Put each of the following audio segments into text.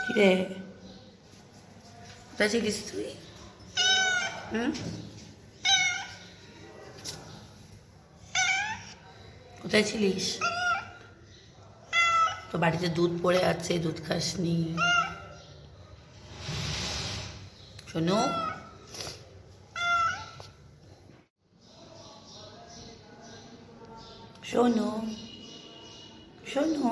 কিরে, কোথায় ছিলিস তুই? হুম, কোথায় ছিলিস? তো বাড়িতে দুধ পড়ে আছে, দুধ খাসনি? শোনো, শোনো, শোনো।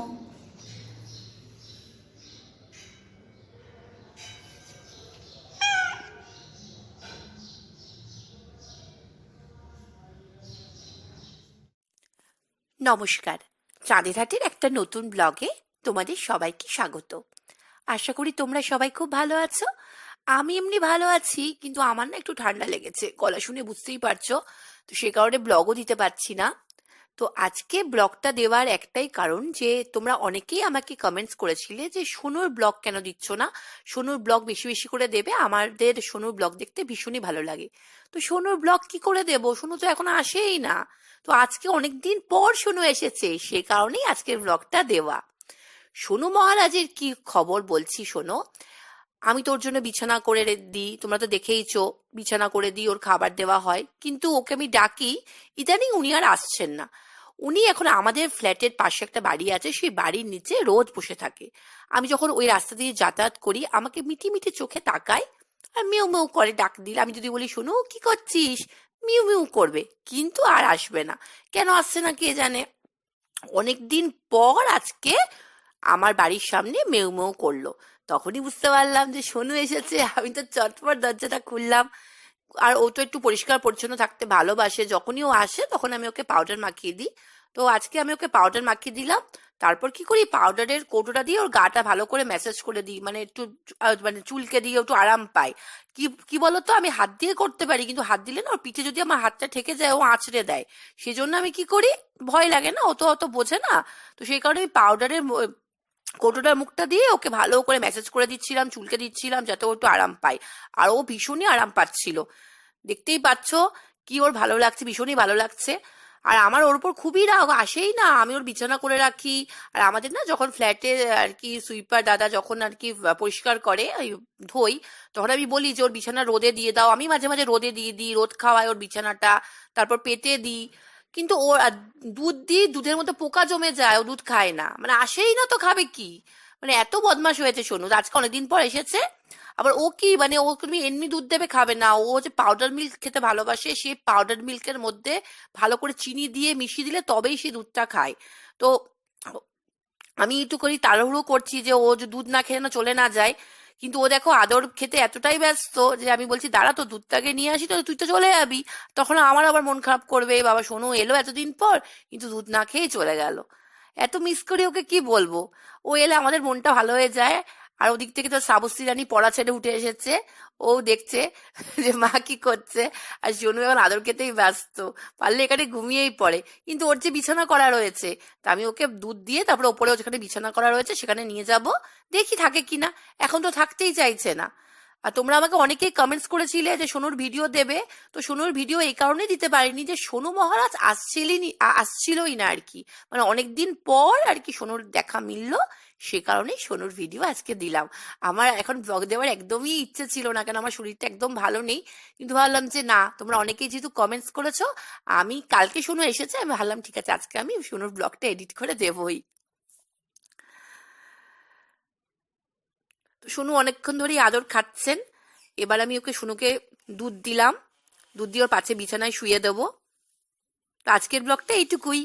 নমস্কার। চাঁদের হাটের একটা নতুন ব্লগে তোমাদের সবাইকে স্বাগত। আশা করি তোমরা সবাই খুব ভালো আছো। আমি এমনি ভালো আছি, কিন্তু আমার না একটু ঠান্ডা লেগেছে, গলা শুনে বুঝতেই পারছো। তো সে কারণে ব্লগও দিতে পারছি না। তো আজকে ব্লগটা দেওয়ার একটাই কারণ যে তোমরা অনেকেই আমাকে কমেন্টস করেছিলে যে সোনুর ব্লগ কেন দিচ্ছ না, সোনুর ব্লগ বেশি বেশি করে দেবে, আমাদের সোনুর ব্লগ দেখতে ভীষণই ভালো লাগে। তো সোনুর ব্লগ কি করে দেবো, সোনু তো এখন আসেই না। তো আজকে অনেকদিন পর সোনু এসেছে, সে কারণেই আজকের ব্লগটা দেওয়া। সোনু মহারাজের কি খবর বলছি শোনো। আমি তোর জন্য বিছানা করে দিই, তোমরা তো দেখেইছো, বিছানা করে দিই, ওর খাবার দেওয়া হয়, কিন্তু ওকে আমি ডাকি, ইদানিং উনি আর আসছেন না। উনি এখন আমাদের ফ্ল্যাটের পাশে একটা বাড়ি আছে, সেই বাড়ির নিচে রোজ বসে থাকে। আমি যখন ওই রাস্তা দিয়ে যাতায়াত করি আমাকে মিটি মিটি চোখে তাকায় আর মিউ মিউ করে ডাক দিলে, আমি যদি বলি শোনো কি করছিস, মিউ মিউ করবে, কিন্তু আর আসবে না। কেন আসছে না কে জানে। অনেকদিন পর আজকে আমার বাড়ির সামনে মেউ মেউ করলো। তখনই বুঝতে পারলাম যে সোনু এসেছে। আমি তো চটপট দরজাটা খুললাম। আর ও তো একটু পরিষ্কার পরিচ্ছন্ন থাকতে ভালোবাসে, যখনই ও আসে তখন আমি ওকে পাউডার মাখিয়ে দিই। তো আজকে আমি ওকে পাউডার মাখিয়ে দিলাম। তারপর কি করি, পাউডারের কৌটোটা দিয়ে ওর গাটা ভালো করে ম্যাসাজ করে দিই, মানে একটু মানে চুলকে দিয়ে একটু আরাম পায়। কি কি বলতো, আমি হাত দিয়ে করতে পারি, কিন্তু হাত দিলে না ওর পিঠে যদি আমার হাতটা ঠেকে যায় ও আঁচড়ে দেয়। সেজন্য আমি কি করি, ভয় লাগে না, ও তো অত বোঝে না। তো সেই কারণে আমি পাউডারের কৌটোটার মুখটা দিয়ে ওকে ভালো করে ম্যাসাজ করে দিচ্ছিলাম, চুলকে দিচ্ছিলাম, যাতে ও একটু আরাম পায়। আর ও ভীষণই আরাম পাচ্ছিল। দেখতেই পাচ্ছ কি ওর ভালো লাগছে, ভীষণই ভালো লাগছে। আর আমার ওর উপর খুবই রাগ, আসেই না, আমি ওর বিছানা করে রাখি। আর আমাদের না যখন ফ্ল্যাটে আর কি সুইপার দাদা যখন আর কি পরিষ্কার করে ধোই, তখন আমি বলি যে ওর বিছানা রোদে দিয়ে দাও। আমি মাঝে মাঝে রোদে দিয়ে দিই, রোদ খাওয়াই ওর বিছানাটা, তারপর পেতে দিই। কিন্তু ওর দুধ দিই, দুধের মধ্যে পোকা জমে যায়, ও দুধ খায় না, মানে আসেই না, তো খাবে কি। মানে এত বদমাশ হয়েছে সোনু, আজকে অনেকদিন পর এসেছে। আবার ও কি মানে, ও তুমি এমনি দুধ দেবে খাবে না, ও যে পাউডার মিল্ক খেতে ভালোবাসে, সেই পাউডার মিল্কের মধ্যে ভালো করে চিনি দিয়ে মিশিয়ে দিলে তবেই সে দুধটা খায়। তো আমি একটু করি তাড়াহুড়ো করছি যে ও যে দুধ না খেয়ে না চলে না যায়। কিন্তু ও দেখো আদর খেতে এতটাই ব্যস্ত যে আমি বলছি দাঁড়া, তো দুধটাকে নিয়ে আসি, তো তুই তো চলে যাবি। তখন আমার আবার মন খারাপ করবে, বাবা শোনো এলো এতদিন পর কিন্তু দুধ না খেয়েই চলে গেল। এত মিস করি ওকে, কি বলবো। ও এলে আমাদের মনটা ভালো হয়ে যায়। আর ওদিক থেকে তো সাবস্ত্রী রানী পড়া ছেড়ে উঠে এসেছে, ও দেখছে যে মা কি করছে। আর সোনু এখন আদর খেতেই ব্যস্ত, পারলে এখানে ঘুমিয়েই পড়ে। কিন্তু ওর যে বিছানা করা রয়েছে, তা আমি ওকে দুধ দিয়ে তারপরে ওপরে যেখানে বিছানা করা রয়েছে সেখানে নিয়ে যাব, দেখি থাকে কিনা। এখন তো থাকতেই চাইছে না। আর তোমরা আমাকে অনেকেই কমেন্টস করেছিলে যে সোনুর ভিডিও দেবে। তো সোনুর ভিডিও এই কারণেই দিতে পারিনি যে সোনু মহারাজ আসছিলই না আর কি। মানে অনেকদিন পর আর কি সোনুর দেখা মিললো, সে কারণেই সোনুর ভিডিও আজকে দিলাম। আমার এখন ব্লগ দেওয়ার একদমই ইচ্ছে ছিল না, কেন আমার শরীরটা একদম ভালো নেই। কিন্তু ভাবলাম যে না, তোমরা অনেকেই যেহেতু কমেন্টস করেছো, আমি কালকে সোনু এসেছে, আমি ভাবলাম ঠিক আছে আজকে আমি সোনুর ব্লগটা এডিট করে দেবই। তো সোনু অনেকক্ষণ ধরেই আদর খাচ্ছেন। এবার আমি ওকে সোনুকে দুধ দিলাম, দুধ দিয়ে ওর পাশে বিছানায় শুয়ে দেবো। তো আজকের ব্লগটা এইটুকুই।